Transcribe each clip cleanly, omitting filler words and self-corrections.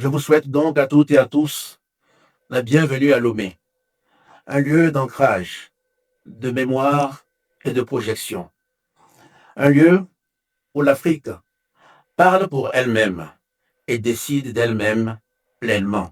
Je vous souhaite donc à toutes et à tous la bienvenue à Lomé, un lieu d'ancrage, de mémoire et de projection. Un lieu où l'Afrique parle pour elle-même et décide d'elle-même pleinement.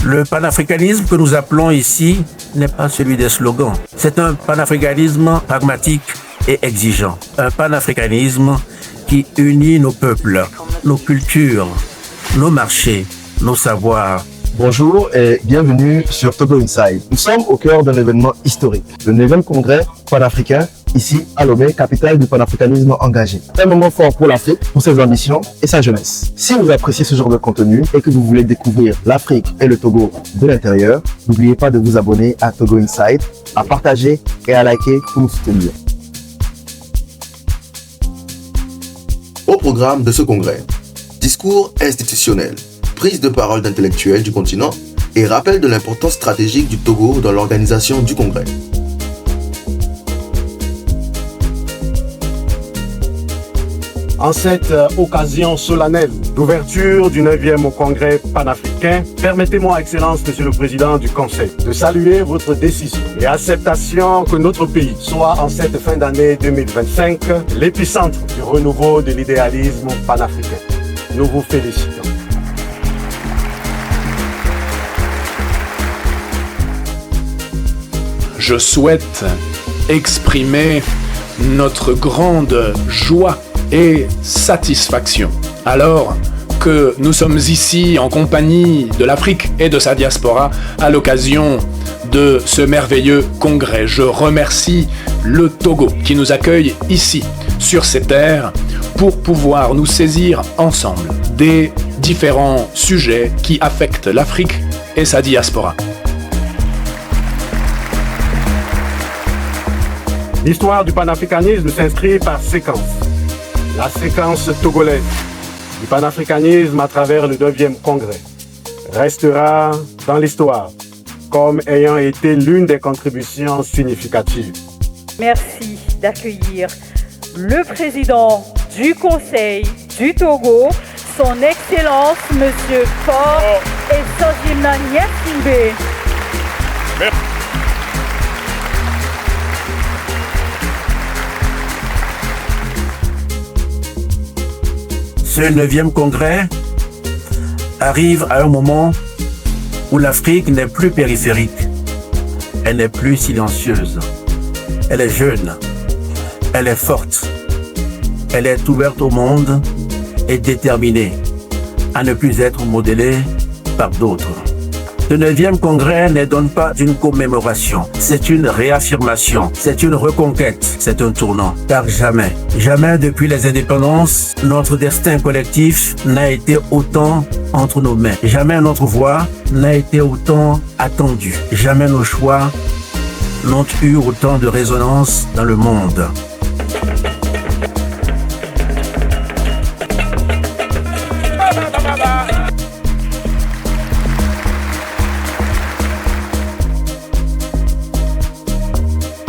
Le panafricanisme que nous appelons ici n'est pas celui des slogans. C'est un panafricanisme pragmatique et exigeant. Un panafricanisme qui unit nos peuples, nos cultures, nos marchés, nos savoirs. Bonjour et bienvenue sur Togo Inside. Nous sommes au cœur d'un événement historique, le 9e congrès panafricain, ici à Lomé, capitale du panafricanisme engagé. Un moment fort pour l'Afrique, pour ses ambitions et sa jeunesse. Si vous appréciez ce genre de contenu et que vous voulez découvrir l'Afrique et le Togo de l'intérieur, n'oubliez pas de vous abonner à Togo Inside, à partager et à liker pour nous soutenir. Au programme de ce congrès, discours institutionnel, prise de parole d'intellectuels du continent et rappel de l'importance stratégique du Togo dans l'organisation du congrès. En cette occasion solennelle d'ouverture du 9e congrès panafricain, permettez-moi, Excellence, Monsieur le Président du Conseil, de saluer votre décision et acceptation que notre pays soit en cette fin d'année 2025 l'épicentre du renouveau de l'idéalisme panafricain. Nous vous félicitons. Je souhaite exprimer notre grande joie et satisfaction alors que nous sommes ici en compagnie de l'Afrique et de sa diaspora à l'occasion de ce merveilleux congrès. Je remercie le Togo qui nous accueille ici sur ces terres pour pouvoir nous saisir ensemble des différents sujets qui affectent l'Afrique et sa diaspora. L'histoire du panafricanisme s'inscrit par séquence. La séquence togolaise du panafricanisme à travers le 9e congrès restera dans l'histoire comme ayant été l'une des contributions significatives. Merci d'accueillir le président du Conseil du Togo, son Excellence Monsieur Faure Essogina Gnassingbé. Merci. Ce 9e congrès arrive à un moment où l'Afrique n'est plus périphérique, elle n'est plus silencieuse, elle est jeune, elle est forte, elle est ouverte au monde et déterminée à ne plus être modélée par d'autres. Ce 9e congrès n'est donc pas une commémoration, c'est une réaffirmation, c'est une reconquête, c'est un tournant. Car jamais, jamais depuis les indépendances, notre destin collectif n'a été autant entre nos mains. Jamais notre voix n'a été autant attendue. Jamais nos choix n'ont eu autant de résonance dans le monde.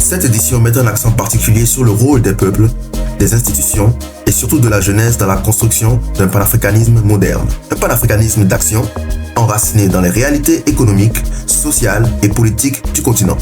Cette édition met un accent particulier sur le rôle des peuples, des institutions et surtout de la jeunesse dans la construction d'un panafricanisme moderne. Un panafricanisme d'action, enraciné dans les réalités économiques, sociales et politiques du continent.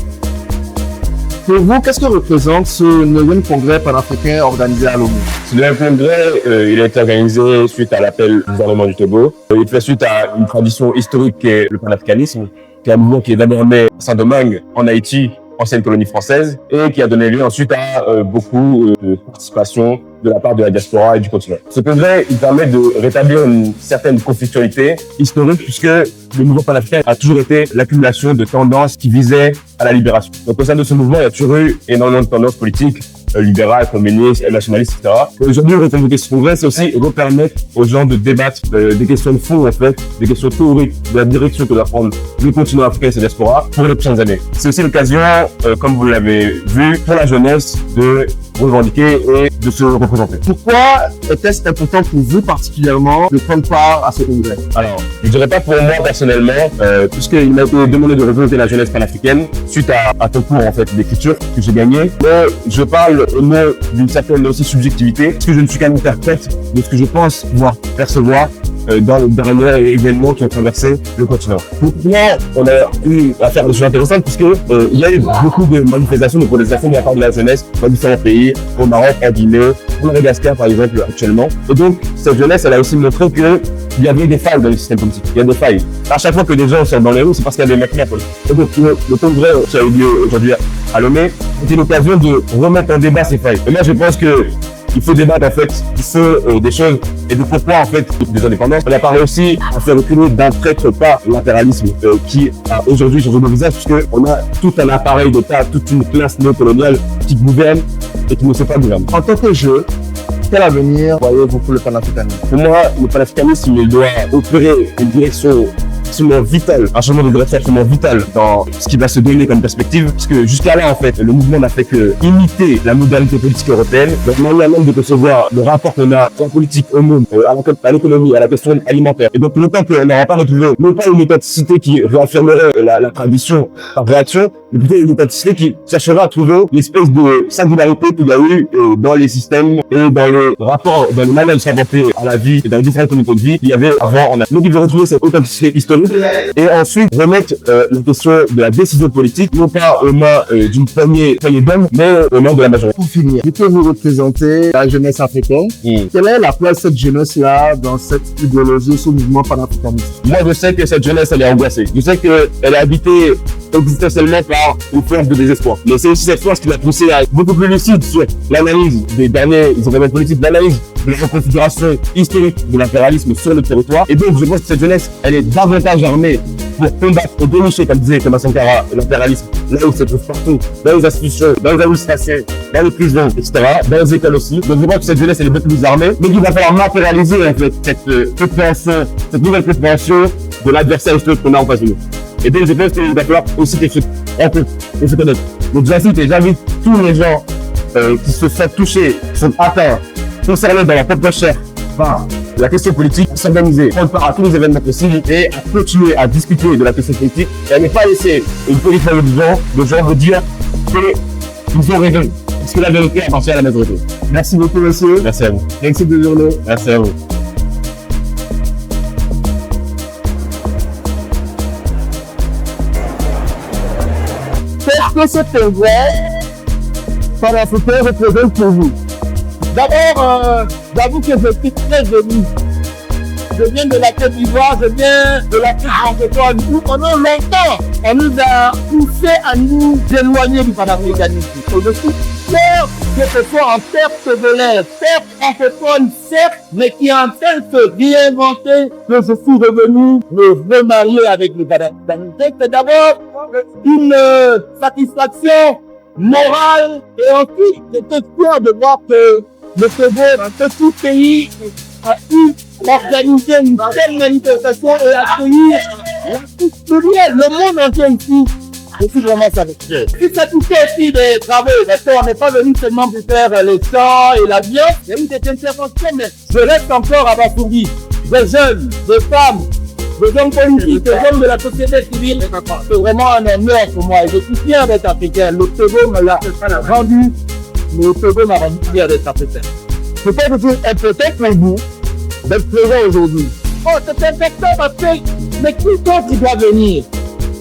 Pour vous, qu'est-ce que représente ce 9e congrès panafricain organisé à Lomé? Ce 9e congrès, il a été organisé suite à l'appel du gouvernement du Togo. Il fait suite à une tradition historique qui est le panafricanisme, qui est un mouvement qui est d'abord né à Saint-Domingue, en Haïti, ancienne colonie française, et qui a donné lieu ensuite à beaucoup de participation de la part de la diaspora et du continent. Ce congrès, il permet de rétablir une certaine conflictualité historique puisque le mouvement panafricain a toujours été l'accumulation de tendances qui visaient à la libération. Donc au sein de ce mouvement, il y a toujours eu énormément de tendances politiques libérales, communistes, nationalistes, etc. Aujourd'hui, reconvoquer ce congrès, c'est aussi repermettre aux gens de débattre des questions de fond, en fait, des questions théoriques de la direction que doit prendre le continent africain et sa diaspora pour les prochaines années. C'est aussi l'occasion, comme vous l'avez vu, pour la jeunesse de revendiquer et de se représenter. Pourquoi était-ce important pour vous particulièrement de prendre part à ce congrès? Alors, je dirais pas pour moi personnellement, puisqu'il m'a été demandé de représenter la jeunette panafricaine suite à un concours en fait d'écriture que j'ai gagné. Mais je parle au nom d'une certaine aussi subjectivité, parce que je ne suis qu'un interprète de ce que je pense pouvoir percevoir dans le dernier événement qui a traversé le continent. Pour moi, on a eu affaire à des choses intéressantes puisque il y a eu beaucoup de manifestations, de protestations de la part de la jeunesse dans différents pays, au Maroc, en Guinée, au Madagascar par exemple actuellement. Et donc, cette jeunesse, elle a aussi montré que il y avait des failles dans le système politique. Il y a des failles. À chaque fois que des gens sont dans les rues, c'est parce qu'il y a des manquements politiques. Et donc, le congrès qui a eu lieu aujourd'hui à Lomé, c'était l'occasion de remettre en débat ces failles. Et moi, je pense que il faut débattre en fait des choses et de pourquoi en fait des indépendances. On a pas réussi à faire reculer d'un traître pas l'impérialisme qui a aujourd'hui changé de visage puisque on a tout un appareil d'État, toute une classe néocoloniale qui gouverne et qui ne sait pas gouverner. En tant que jeu, quel avenir voyez-vous pour le panafricanisme? Pour moi, le panafricanisme il doit opérer une direction absolument vital, un changement de direction absolument vital dans ce qui va se donner comme perspective, parce que jusqu'à là, en fait, le mouvement n'a fait que imiter la modalité politique européenne, donc manière même de percevoir le rapport qu'on a en politique au monde, à l'économie, à la question alimentaire. Et donc, longtemps qu'on n'aura pas retrouvé, non pas une authenticité qui réaffirmerait la tradition par réaction, mais plutôt une authenticité qui cherchera à trouver l'espèce de singularité qu'il y a eu dans les systèmes et dans le rapport, dans le manière de s'adapter à la vie et dans les différentes communautés de vie qu'il y avait avant. Donc, il veut retrouver cette authenticité historique et ensuite remettre la question de la décision politique, non pas aux mains d'une poignée d'hommes, mais aux mains de la majorité. Pour finir, vous pouvez vous représenter la jeunesse africaine. Quelle est la place de cette jeunesse-là dans cette idéologie, ce mouvement panafricaniste? Moi, je sais que cette jeunesse, elle est angoissée. Je sais qu'elle est habitée existentiellement par une force de désespoir. Mais c'est aussi cette force qui l'a poussé à être beaucoup plus lucide sur l'analyse des derniers événements politiques, l'analyse de la reconfiguration historique de l'impérialisme sur le territoire. Et donc, je pense que cette jeunesse, elle est davantage armée pour combattre et dénicher, comme disait Thomas Sankara, l'impérialisme, là où ça se trouve partout, dans les institutions, dans les administrations, dans les prisons, etc., dans les écoles aussi. Donc, je pense que cette jeunesse, elle est beaucoup plus armée, mais qu'il va falloir matérialiser, en fait, cette préparation, cette nouvelle préparation de l'adversaire historique qu'on a en face de nous. Et donc, je pense qu'il va falloir aussi quelque chose, un peu, il faut connaître. Donc, j'invite tous les gens qui se sont touchés, qui sont atteints, concernés dans leur propre chair par la question politique, à s'organiser, prendre part à tous les événements possibles et à continuer à discuter de la question politique et à ne pas laisser une politique de gens vous dire qu'ils ont raison. Parce que la vérité appartient à la majorité. Merci beaucoup, monsieur. Merci à vous. Merci de journée. Merci à vous. Qu'est-ce que ce congrès panafricain représente pour vous? D'abord, j'avoue que je suis très ému. Je viens de la Côte d'Ivoire, je viens de l'Afrique francophone. Pendant longtemps, on nous a poussé à nous éloigner du panafricanisme. Je suis fier que ce soit en terre sévère, terre francophone, certes, mais qui est en train de se réinventer, que je suis revenu me remarier avec le panafricanisme. C'est d'abord une satisfaction morale et ensuite, j'étais fier de voir que le Togo, un petit pays, a pu organiser une telle manifestation et accueillir le monde entier ici. Je suis vraiment satisfait. Je suis satisfait aussi des travaux. On n'est pas venu seulement pour faire les chants et la viande. Il y a eu des interventions, mais je reste encore abasourdi. Des jeunes, des femmes, des hommes politiques, des hommes de la société civile. C'est vraiment un honneur pour moi. Et je suis fier d'être africain. Le Togo me l'a rendu. Le Togo m'a rendu fier d'être africain. Peut-être que c'est important pour vous d'être présent aujourd'hui. Oh, c'est important parce que, mais qui d'autre qui doit venir?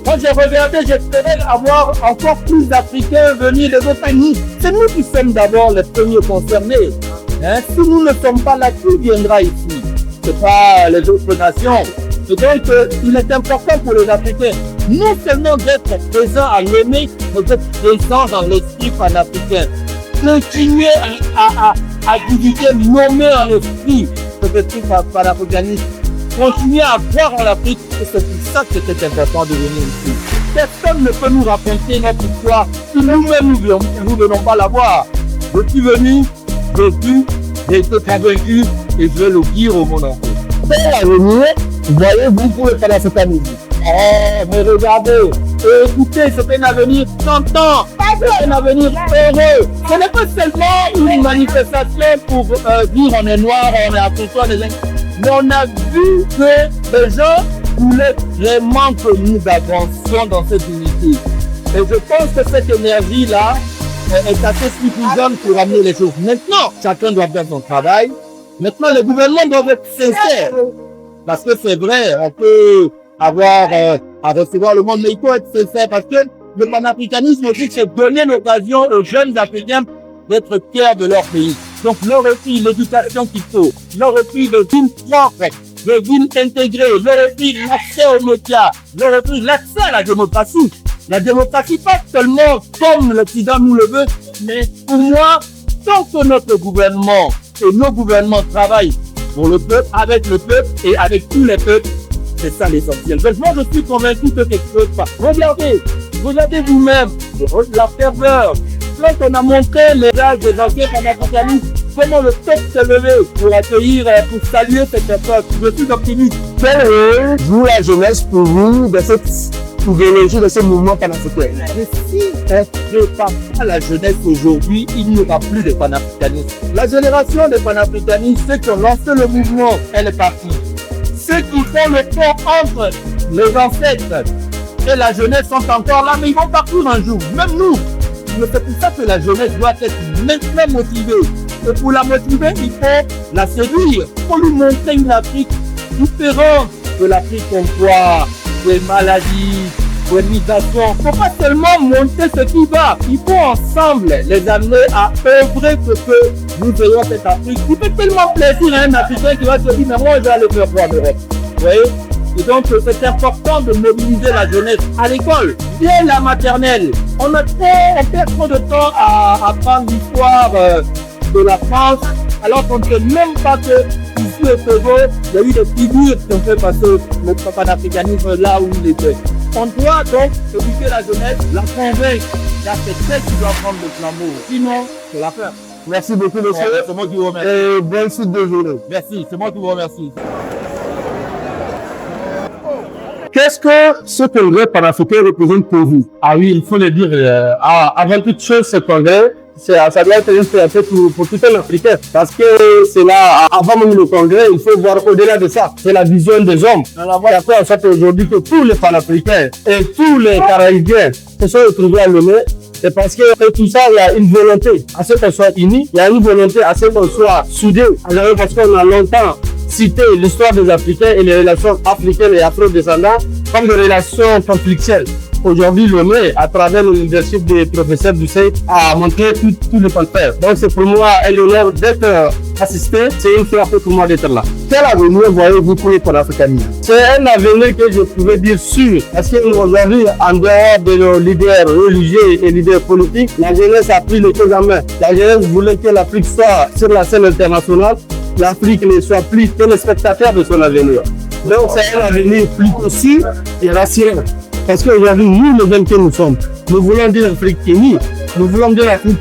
Quand j'ai regardé, j'espérais avoir encore plus d'Africains venir des autres pays. C'est nous qui sommes d'abord les premiers concernés. Hein? Si nous ne sommes pas là, qui viendra ici? C'est pas les autres nations. Et donc, il est important pour les Africains, non seulement d'être présents à l'aimer, mais d'être présents dans l'esprit panafricain. Continuer à diviser, nommer en esprit ce esprit panafricaniste. Continuer à voir en Afrique que c'est pour ça que c'était important de venir ici. Personne ne peut nous raconter notre histoire si nous-mêmes nous ne venons pas la voir. Je suis venu, j'ai vu, j'ai été convaincu et je vais le dire au monde entier. Quel avenir voyez-vous pour le panafricanisme? Mais regardez, écoutez, c'est un avenir tentant, un avenir heureux. Ce n'est pas seulement une manifestation pour dire on est noir, on est africain, mais on a vu que les gens voulaient vraiment que nous avancions dans cette unité. Et je pense que cette énergie-là est assez suffisante pour amener les choses. Maintenant, chacun doit faire son travail. Maintenant, les gouvernements doivent être sincères. Parce que c'est vrai, on peut avoir à recevoir le monde, mais il faut être sincère parce que le panafricanisme aussi, c'est donner l'occasion aux jeunes Africains d'être fiers de leur pays. Donc, leur offrir l'éducation qu'il faut, leur offrir le ville propre, le ville intégré, leur offrir l'accès aux médias, leur offrir l'accès à la démocratie. La démocratie, pas seulement comme l'Occident nous le veut, mais pour moi, tant que notre gouvernement et nos gouvernements travaillent pour le peuple, avec le peuple et avec tous les peuples, c'est ça l'essentiel. Donc moi, je suis convaincu que quelque chose passe. Regardez vous-même la ferveur. Quand on a montré les âges des anciens panafricanistes, comment le peuple s'est levé pour accueillir, pour saluer cette époque. Je suis optimiste. Quelle est, vous, la jeunesse, pour vous, de cette idéologie, de ce mouvement panafricain? Mais si on ne prépare pas la jeunesse aujourd'hui, il n'y aura plus de panafricanisme. La génération des panafricanistes, ceux qui ont lancé le mouvement, elle est partie. Ceux qui font le pont entre les ancêtres et la jeunesse sont encore là, mais ils vont partir un jour. Même nous. Mais c'est pour ça que la jeunesse doit être maintenant motivée. Et pour la motiver, il faut la séduire. Il faut lui montrer une Afrique différente de l'Afrique qu'on voit, des maladies, des migrations. Il ne faut pas seulement montrer ce qui va. Il faut ensemble les amener à œuvrer ce que nous ayons cette Afrique. Il fait tellement plaisir à un Africain qui va se dire, mais moi je vais aller faire quoi en Europe. Vous voyez? Et donc, c'est important de mobiliser la jeunesse à l'école, dès la maternelle. On perd trop de temps à apprendre l'histoire de la France, alors qu'on ne sait même pas que ici au Togo, il y a eu des figures qui ont fait passer le panafricanisme là où il était. On doit donc éduquer la jeunesse, la convaincre. C'est elle qui doit prendre le flambeau. Sinon, c'est l'affaire. Merci beaucoup, monsieur. C'est moi qui vous remercie. Et bonne suite de journée. Merci, c'est moi qui vous remercie. Qu'est-ce que ce congrès panafricain représente pour vous? Ah oui, il faut le dire. Avant toute chose, ce congrès, ça doit être une fierté pour tout un Africain. Parce que c'est là, avant même le congrès, il faut voir au-delà de ça. C'est la vision des hommes. On a fait en sorte aujourd'hui que tous les panafricains et tous les Caraïbiens se sont retrouvés à Lomé. C'est parce que tout ça, il y a une volonté à ce qu'on soit unis. Il y a une volonté à ce qu'on soit soudés. Parce qu'on a longtemps cité l'histoire des Africains et les relations africaines et afro-descendants comme des relations conflictuelles. Aujourd'hui, Lomé, à travers le leadership des professeurs du CEI, a montré tout le contraire. Donc c'est pour moi un honneur d'être assisté. C'est une fierté pour moi d'être là. Quel avenir voyez-vous pour le panafricanisme? C'est un avenir que je pouvais dire sûr. Parce qu'aujourd'hui, en dehors de nos leaders religieux et leaders politiques, la jeunesse a pris les choses en main. La jeunesse voulait que l'Afrique soit sur la scène internationale. L'Afrique ne soit plus téléspectateur de son avenir. Donc c'est un avenir plus sûr et rassurant. Parce qu'aujourd'hui, nous, les jeunes que nous sommes, nous voulons dire l'Afrique unie. Nous voulons dire l'Afrique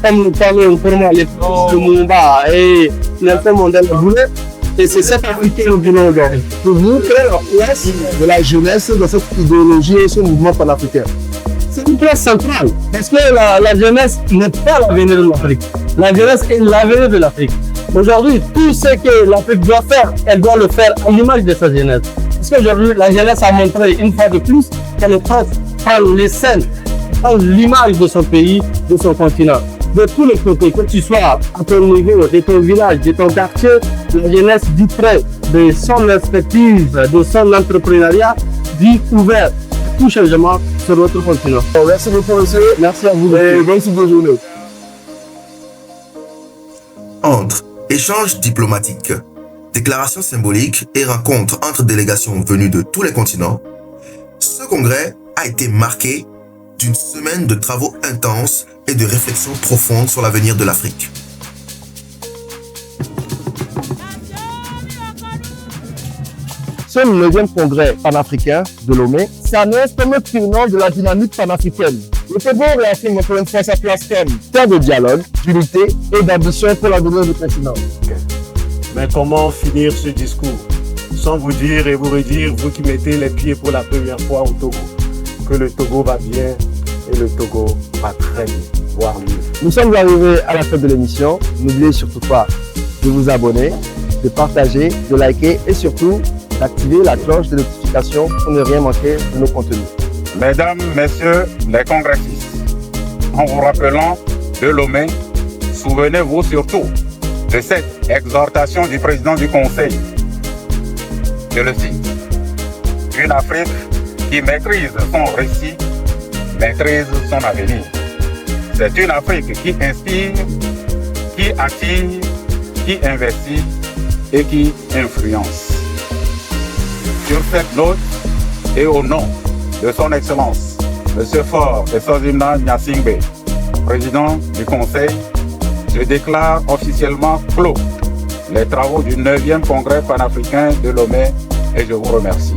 comme nous parlons pour moi, les fils de Mumba et Nelson Mandela voulaient. Et c'est cette Afrique que nous voulons aujourd'hui. Pour vous, quelle est la place de la jeunesse dans cette idéologie et ce mouvement panafricain? C'est une place centrale. Parce que la jeunesse n'est pas l'avenir de l'Afrique. La jeunesse est l'avenir de l'Afrique. Aujourd'hui, tout ce que l'Afrique doit faire, elle doit le faire à l'image de sa jeunesse. Parce qu'aujourd'hui, la jeunesse a montré une fois de plus qu'elle est prête à prendre les scènes, prendre l'image de son pays, de son continent. De tous les côtés, que tu sois à ton niveau, de ton village, de ton quartier, la jeunesse dit près de son expertise, de son entrepreneuriat, dit ouvert à tout changement sur notre continent. Merci beaucoup, monsieur. Merci à vous. Et bonne suite de journée. Entre échanges diplomatiques, déclarations symboliques et rencontres entre délégations venues de tous les continents, ce congrès a été marqué d'une semaine de travaux intenses et de réflexions profondes sur l'avenir de l'Afrique. Ce 9e congrès panafricain de Lomé s'annonce comme un tournant de la dynamique panafricaine. Le Togo réaffirme encore une fois sa place comme terre de dialogue, d'unité et d'ambition pour l'avenir du continent. Mais comment finir ce discours sans vous dire et vous redire, vous qui mettez les pieds pour la première fois au Togo, que le Togo va bien et le Togo va très bien, voire mieux. Nous sommes arrivés à la fin de l'émission. N'oubliez surtout pas de vous abonner, de partager, de liker et surtout d'activer la cloche de notification pour ne rien manquer de nos contenus. Mesdames, Messieurs les congressistes, en vous rappelant de Lomé, souvenez-vous surtout de cette exhortation du président du Conseil. Je le cite. Une Afrique qui maîtrise son récit, maîtrise son avenir. C'est une Afrique qui inspire, qui attire, qui investit et qui influence. Sur cette note et au nom de son Excellence, M. Faure Esazimna Gnassingbé, président du Conseil, je déclare officiellement clos les travaux du 9e Congrès panafricain de Lomé et je vous remercie.